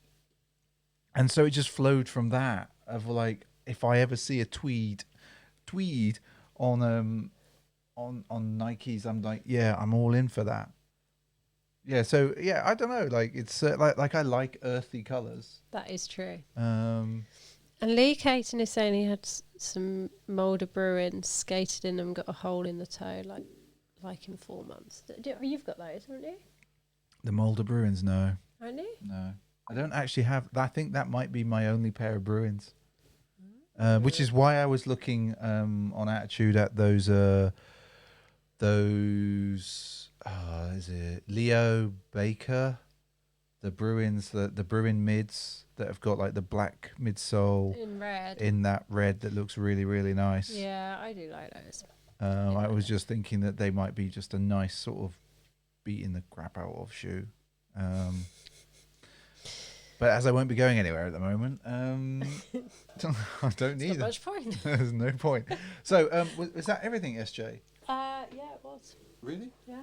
And so it just flowed from that of like, if I ever see a tweed on Nikes, I'm like, yeah, I'm all in for that. Yeah, so yeah, I don't know, like it's like I like earthy colors. That is true. Um, And Lee Caton is saying he had some Mulder Bruins, skated in them, got a hole in the toe, like in 4 months. You've got those, haven't you? the Mulder Bruins, no, Haven't you? no, I don't actually have. I think that might be my only pair of Bruins, which is why I was looking on Attitude at those. Is it Leo Baker, the Bruins, the Bruin mids that have got like the black midsole In red. in that red that looks really, really nice. Yeah, I do like those. I was just thinking that they might be just a nice sort of beating the crap out of shoe. But as I won't be going anywhere at the moment, I don't need Not it. much point. There's no point. So was that everything, SJ? Yeah, it was. Really? Yeah.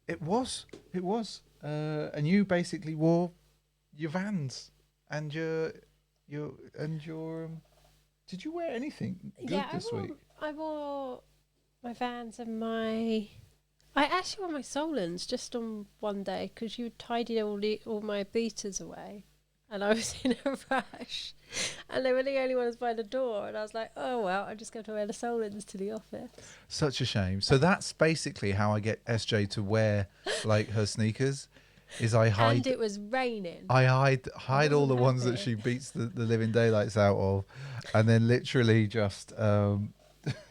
It was. And you basically wore your Vans and your Did you wear anything good Yeah, this week? I wore my Vans and my. I actually wore my Solons just on one day because you tidied all my beaters away, and I was in a rush, and they were the only ones by the door, and I was like, oh well, I'm just going to wear the Solons to the office. Such a shame. So that's basically how I get SJ to wear like her sneakers. Is I hide. And it was raining. I hide all the wasn't ones that happy. she beats the living daylights out of, and then literally just yeah.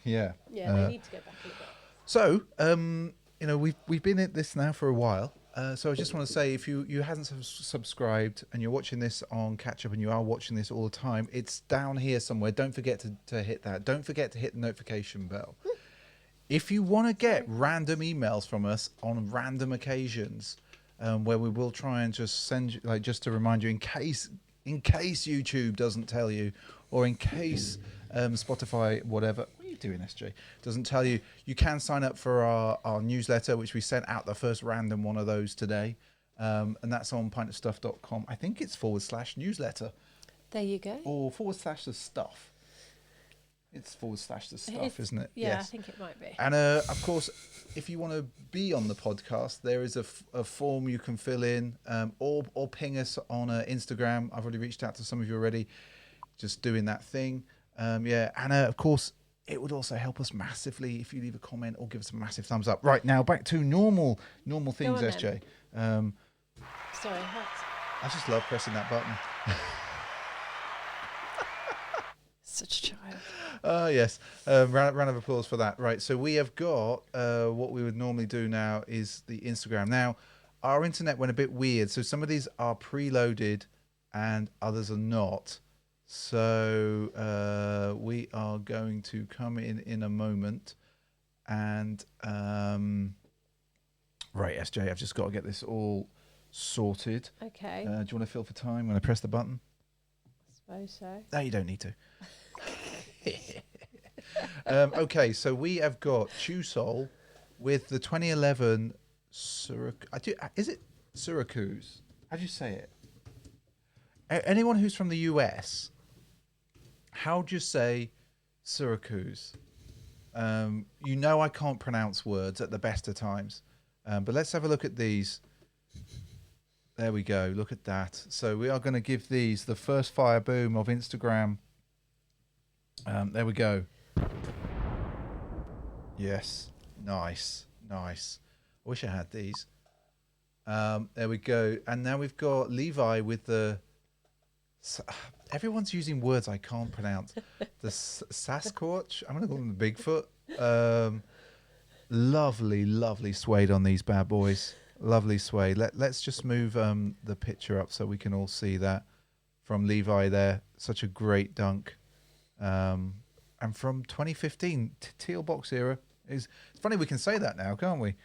Yeah, they need to go back a little bit. So we've been at this now for a while. So I just want to say, if you hasn't subscribed and you're watching this on catch up and you are watching this all the time, it's down here somewhere. Don't forget to hit that. Don't forget to hit the notification bell. If you want to get random emails from us on random occasions, where we will try and just send you, like, just to remind you in case YouTube doesn't tell you, or in case Spotify, whatever. What are you doing, SJ? Doesn't tell you. You can sign up for our newsletter, which we sent out the first random one of those today. And that's on pintofstuff.com. I think it's /newsletter. There you go. Or /the stuff. It's /the stuff, isn't it? Yeah, Yes. I think it might be. And of course, if you want to be on the podcast, there is a form you can fill in, or ping us on Instagram. I've already reached out to some of you already, just doing that thing. Yeah, and of course, it would also help us massively if you leave a comment or give us a massive thumbs up. Right, now back to normal things, on, SJ. Sorry, hats. I just love pressing that button. Such a child. Yes. Round of applause for that. Right. So we have got what we would normally do now is the Instagram. Now, our internet went a bit weird. So some of these are preloaded and others are not. So we are going to come in a moment. And right, SJ, I've just got to get this all sorted. Okay. Do you want to fill for time when I press the button? I suppose so. No, you don't need to. Okay, so we have got Chusol with the 2011 is it Syracuse? How do you say it? Anyone who's from the US, how do you say Syracuse? I can't pronounce words at the best of times, but let's have a look at these. There we go. Look at that. So we are going to give these the first fire boom of Instagram. There we go. Yes. Nice. I wish I had these. There we go. And now we've got Levi with the... Everyone's using words I can't pronounce. The Sasquatch. I'm going to call them the Bigfoot. Lovely suede on these bad boys. Lovely suede. Let's just move the picture up so we can all see that from Levi there. Such a great dunk. And from 2015, teal box era. It's funny we can say that now, can't we?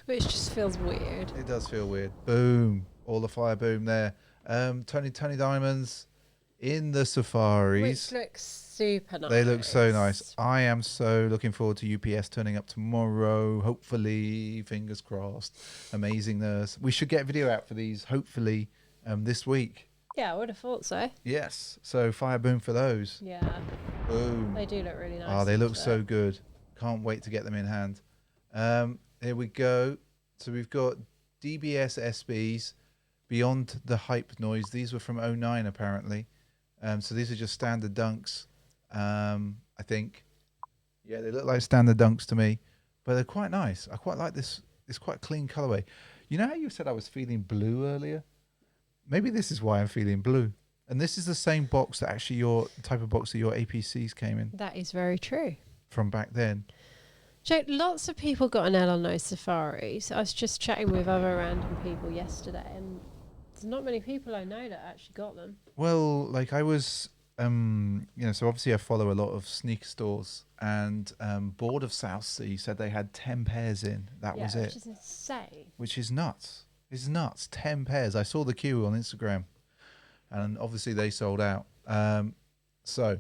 Which just feels weird. It does feel weird. Boom. All the fire boom there. Tony Diamonds in the Safaris. Which looks super nice. They look so nice. I am so looking forward to UPS turning up tomorrow. Hopefully, fingers crossed. Amazingness. We should get a video out for these, hopefully, this week. Yeah, I would have thought so. Yes. So fire boom for those. Yeah. Boom. They do look really nice. Oh, they look so good. Can't wait to get them in hand. Here we go. So we've got DBS SBs, Beyond the Hype Noise. These were from 09 apparently. So these are just standard dunks, I think. Yeah, they look like standard dunks to me, but they're quite nice. I quite like this. It's quite clean colorway. You know how you said I was feeling blue earlier? Maybe this is why I'm feeling blue. And this is the same box that actually your type of box that your APCs came in That is very true. from back then. Joe, lots of people got an L on those safaris. I was just chatting with other random people yesterday, and there's not many people I know that actually got them. Well, like I was, so obviously I follow a lot of sneaker stores, and Board of Southsea said they had 10 pairs in. That was it. Which is insane. Which is nuts. It's nuts. 10 pairs. I saw the queue on Instagram, and obviously they sold out. So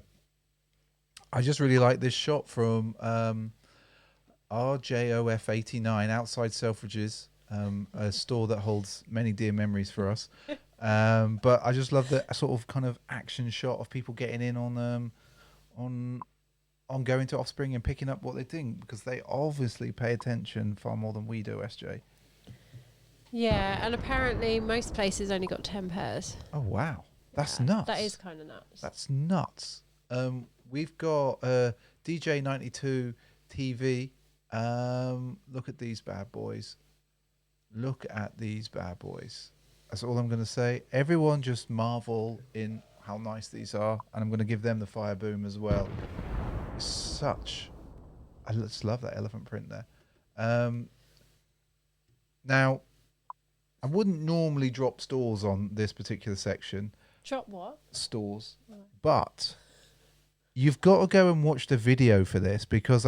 I just really like this shop from RJOF89 outside Selfridges, a store that holds many dear memories for us. But I just love the sort of kind of action shot of people getting in on going to Offspring and picking up what they think, because they obviously pay attention far more than we do, SJ. Yeah, and apparently most places only got 10 pairs. Oh wow, that's Yeah, nuts. That is kind of nuts. That's nuts. We've got DJ 92 TV. Look at these bad boys. Look at these bad boys. That's all I'm going to say. Everyone just marvel in how nice these are, and I'm going to give them the fire boom as well. I just love that elephant print there. Now, I wouldn't normally drop stores on this particular section. Drop what? Stores. But you've got to go and watch the video for this, because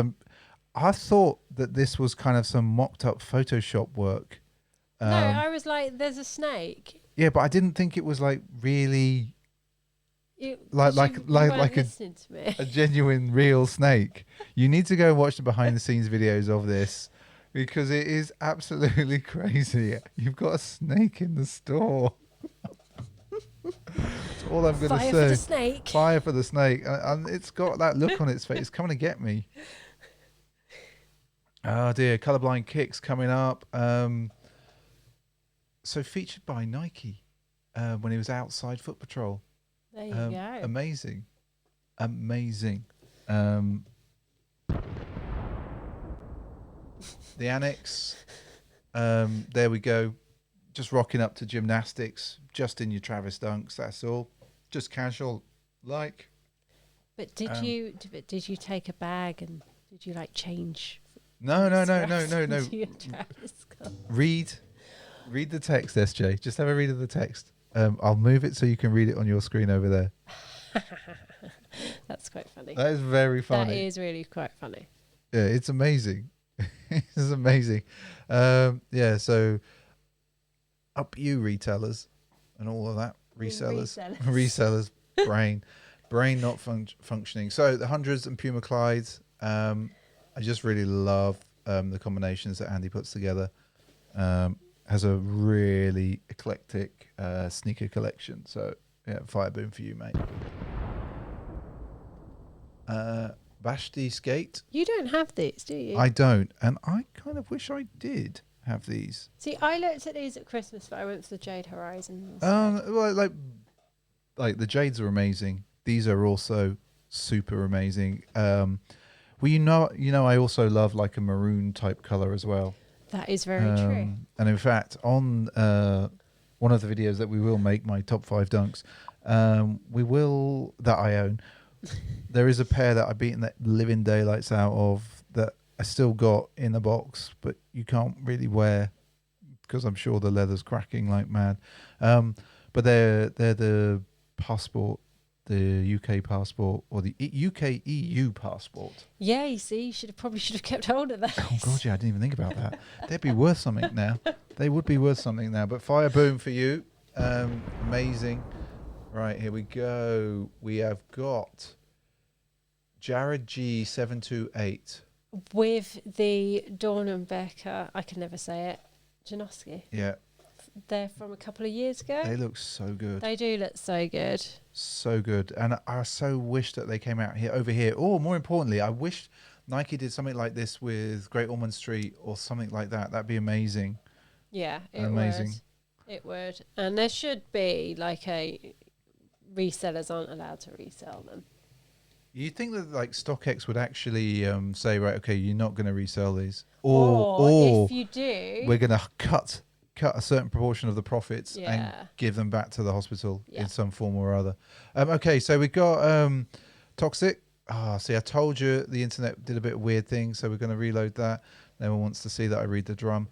I thought that this was kind of some mocked up Photoshop work. No, I was like, there's a snake. Yeah, but I didn't think it was like really You like weren't listening to me. a genuine real snake. You need to go and watch the behind the scenes videos of this, because it is absolutely crazy. You've got a snake in the store. That's all I'm going to say. Fire for the snake. Fire for the snake. And it's got that look on its face. It's coming to get me. Oh dear, Colorblind Kicks coming up. So featured by Nike when he was outside Foot Patrol. There you go. Amazing. The Annex. There we go. Just rocking up to gymnastics, just in your Travis Dunks. That's all. Just casual, like. But did you take a bag and did you like change? No. into your Travis Scott? Read the text, SJ. Just have a read of the text. I'll move it so you can read it on your screen over there. That's quite funny. That is very funny. That is really quite funny. Yeah, it's amazing. It's amazing. Yeah, so up you retailers and all of that. Resellers. Resellers. Brain not functioning. So the hundreds and Puma Clydes. I just really love the combinations that Andy puts together. Has a really eclectic sneaker collection. So yeah, fire boom for you, mate. Vashti Skate. You don't have these, do you? I don't, and I kind of wish I did have these. See, I looked at these at Christmas, but I went for the Jade Horizon. Well, like the Jades are amazing. These are also super amazing. Well, you know, I also love like a maroon type color as well. That is very true. And in fact, on one of the videos that we will make, my top 5 dunks, that I own. There is a pair that I've beaten the living daylights out of that I still got in the box, but you can't really wear because I'm sure the leather's cracking like mad. But they're the passport, the UK passport, or the UK EU passport. Yeah, you see, you probably should have kept hold of that. Oh god, yeah, I didn't even think about that. They'd be worth something now. They would be worth something now. But fire boom for you, amazing. Right, here we go. We have got Jared G728 with the Dornenbecker. I can never say it. Janoski. Yeah. They're from a couple of years ago. They look so good. They do look so good. So good. And I so wish that they came out over here. Or more importantly, I wish Nike did something like this with Great Ormond Street or something like that. That'd be amazing. Yeah, amazing. It would. And there should be like resellers aren't allowed to resell them. You think that like StockX would actually say, right, okay, you're not going to resell these, or if you do, we're going to cut a certain proportion of the profits and give them back to the hospital in some form or other. Okay, so we got Toxic. See, I told you the internet did a bit of weird thing, so we're going to reload that. No one wants to see that I read the drum.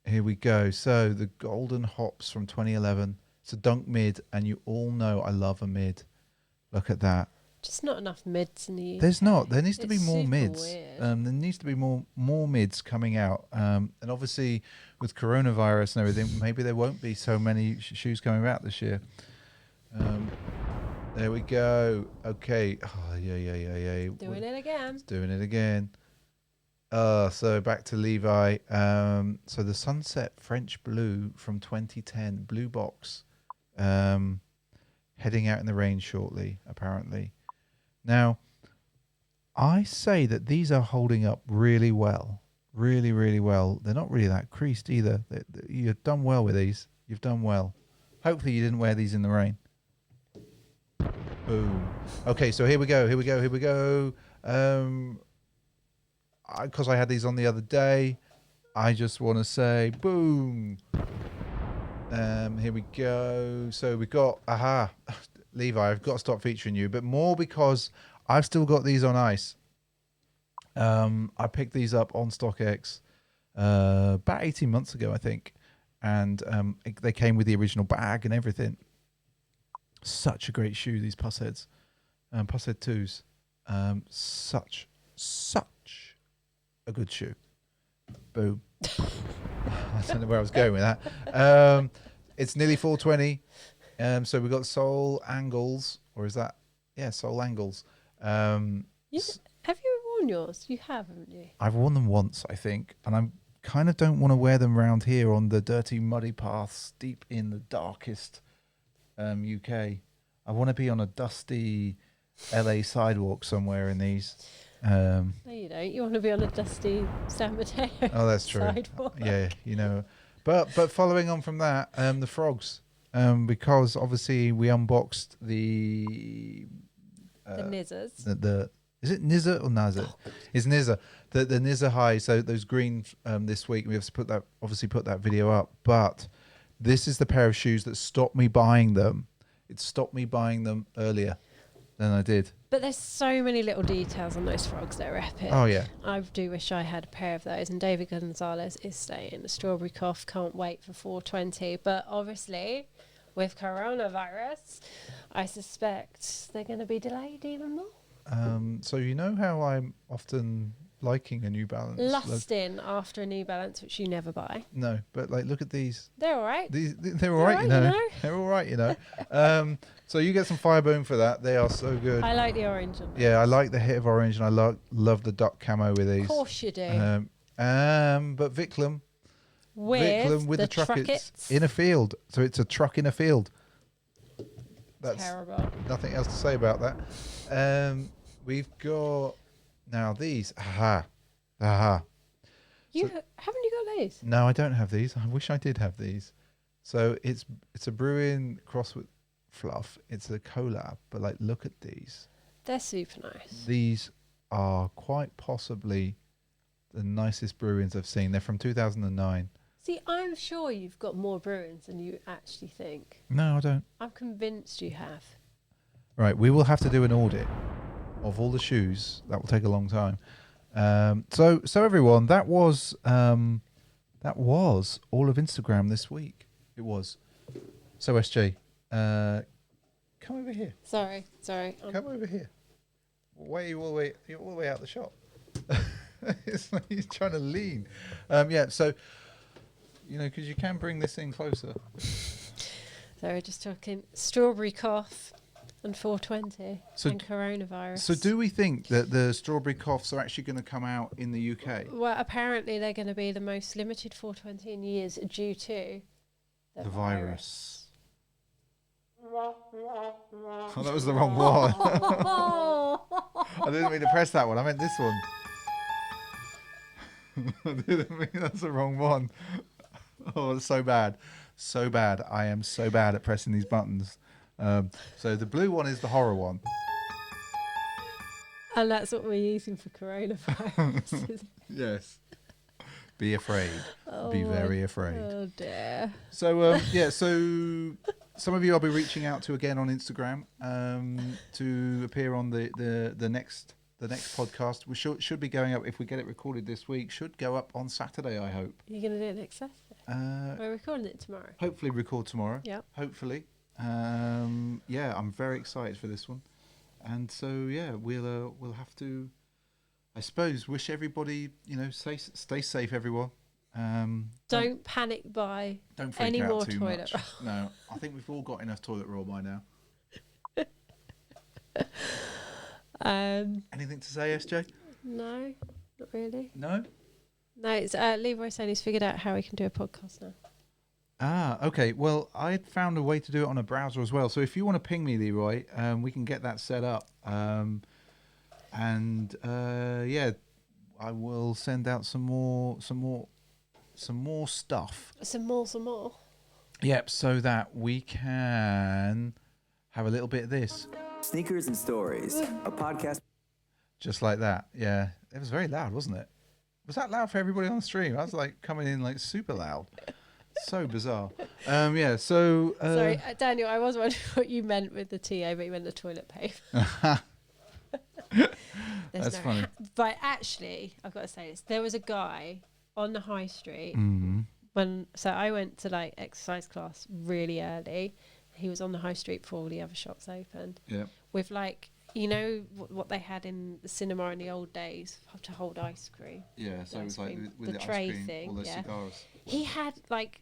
Here we go. So the Golden Hops from 2011. It's a dunk mid, and you all know I love a mid. Look at that. Just not enough mids in the UK. There's not. There needs to be more mids. Weird. There needs to be more mids coming out. And obviously, with coronavirus and everything, maybe there won't be so many shoes coming out this year. There we go. Okay. Oh, yeah. Doing it again. It's doing it again. So back to Levi. So the Sunset French Blue from 2010, blue box, heading out in the rain shortly, apparently. Now, I say that these are holding up really well. Really, really well. They're not really that creased either. You've done well with these. You've done well. Hopefully you didn't wear these in the rain. Boom. Okay, so here we go. Because I had these on the other day, I just want to say, boom. Here we go. So we got, Levi, I've got to stop featuring you, but more because I've still got these on ice. I picked these up on StockX about 18 months ago, I think. And they came with the original bag and everything. Such a great shoe, these Pussheads. Pusshead 2s. Such a good shoe. Boom. I don't know where I was going with that. It's nearly 420. So we've got sole angles. Or is that? Yeah, sole angles. Have you worn yours? You have, haven't you? I've worn them once, I think. And I kind of don't want to wear them around here on the dirty, muddy paths deep in the darkest UK. I want to be on a dusty LA sidewalk somewhere in these. No, you don't. You want to be on a dusty San Mateo that's true. sidewalk. Yeah, you know. But following on from that, the frogs, because obviously we unboxed the Nizzers. the is it Nizza or Nazza? It's Nizza. The Nizza High. So those green this week. We have to put that video up. But this is the pair of shoes that stopped me buying them. It stopped me buying them earlier than I did. But there's so many little details on those frogs that are epic. Oh yeah. I do wish I had a pair of those. And David Gonzalez is staying. The strawberry cough can't wait for 420. But obviously, with coronavirus, I suspect they're going to be delayed even more. So you know how I'm often liking a New Balance. Lusting after a New Balance, which you never buy. No, but like look at these. They're all right. They're all right, you know. They're all right, you know. So you get some Firebone for that. They are so good. I like the orange on Yeah, I like the hit of orange, and I love the duck camo with these. Of course you do. But Viclam with the truckets in a field. So it's a truck in a field. That's terrible. Nothing else to say about that. We've got now these. Haven't you got these? No, I don't have these. I wish I did have these. So it's a Bruin cross with Fluff. It's a collab, but like look at these. They're super nice. These are quite possibly the nicest Bruins I've seen. They're from 2009. See, I'm sure you've got more Bruins than you actually think. No, I don't. I'm convinced you have. Right, we will have to do an audit of all the shoes. That will take a long time. So everyone, that was all of Instagram this week. It was. So SJ, come over here. Sorry. Come over here. Why are you all the way out the shop? It's like he's trying to lean. Yeah. So, you know, because you can bring this in closer. So we're just talking strawberry cough and 420 and coronavirus. So do we think that the strawberry coughs are actually going to come out in the UK? Well, apparently they're going to be the most limited 420 in years due to the virus. Oh, that was the wrong one. I didn't mean to press that one. I meant this one. I didn't mean that's the wrong one. Oh, it's so bad. So bad. I am so bad at pressing these buttons. So the blue one is the horror one. And that's what we're using for coronavirus. Yes. Be afraid. Be very afraid. Oh dear. So so some of you I'll be reaching out to again on Instagram to appear on the next podcast. We should be going up, if we get it recorded this week, should go up on Saturday, I hope. You're going to do it next Saturday? We're recording it tomorrow. Hopefully record tomorrow. Yeah. Hopefully. Yeah, I'm very excited for this one. And so, yeah, we'll have to, I suppose, wish everybody, you know, stay safe, everyone. Don't panic buy don't freak any out more too toilet much. roll. No, I think we've all got enough toilet roll by now. Anything to say, SJ? No, Not really. No. No, it's Leroy saying he's figured out how he can do a podcast now. Ah, okay. Well, I found a way to do it on a browser as well. So if you want to ping me, Leroy, we can get that set up. Yeah, I will send out some more stuff. Some more. Yep, so that we can have a little bit of this. Sneakers and Stories, a podcast. Just like that. Yeah, it was very loud, wasn't it? Was that loud for everybody on the stream? I was like coming in like super loud. So bizarre. Yeah, so... Sorry, Daniel, I was wondering what you meant with the TA, but you meant the toilet paper. That's funny. But actually, I've got to say this. There was a guy on the high street so I went to like exercise class really early. He was on the high street before all the other shops opened. Yeah. With like, you know what they had in the cinema in the old days to hold ice cream. Yeah, so it was like with the the tray ice cream, thing, all those yeah. cigars. He had like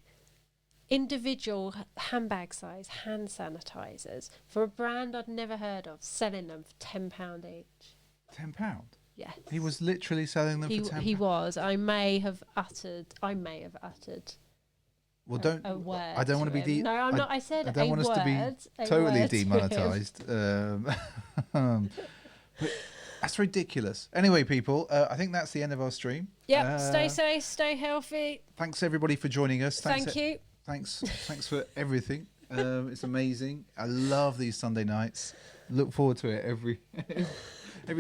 individual handbag size hand sanitizers for a brand I'd never heard of, selling them for £10 each. £10? Yes. He was literally selling them for £10. He was. I may have uttered. Well, don't. A word. I don't want to be. No, I'm not. I said I don't want us to be totally demonetized. But that's ridiculous. Anyway, people, I think that's the end of our stream. Yep. Stay safe. Stay healthy. Thanks everybody for joining us. Thank you. Thanks for everything. It's amazing. I love these Sunday nights. Look forward to it every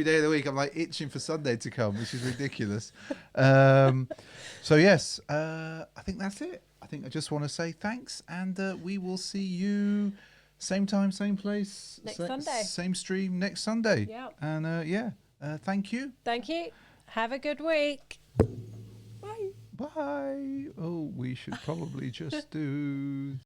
day of the week. I'm like itching for Sunday to come, which is ridiculous. So yes, I think that's it. I think I just want to say thanks, and we will see you same time, same place, next Sunday, same stream next Sunday. Yeah. And thank you. Thank you. Have a good week. Bye. Bye. Oh, we should probably just do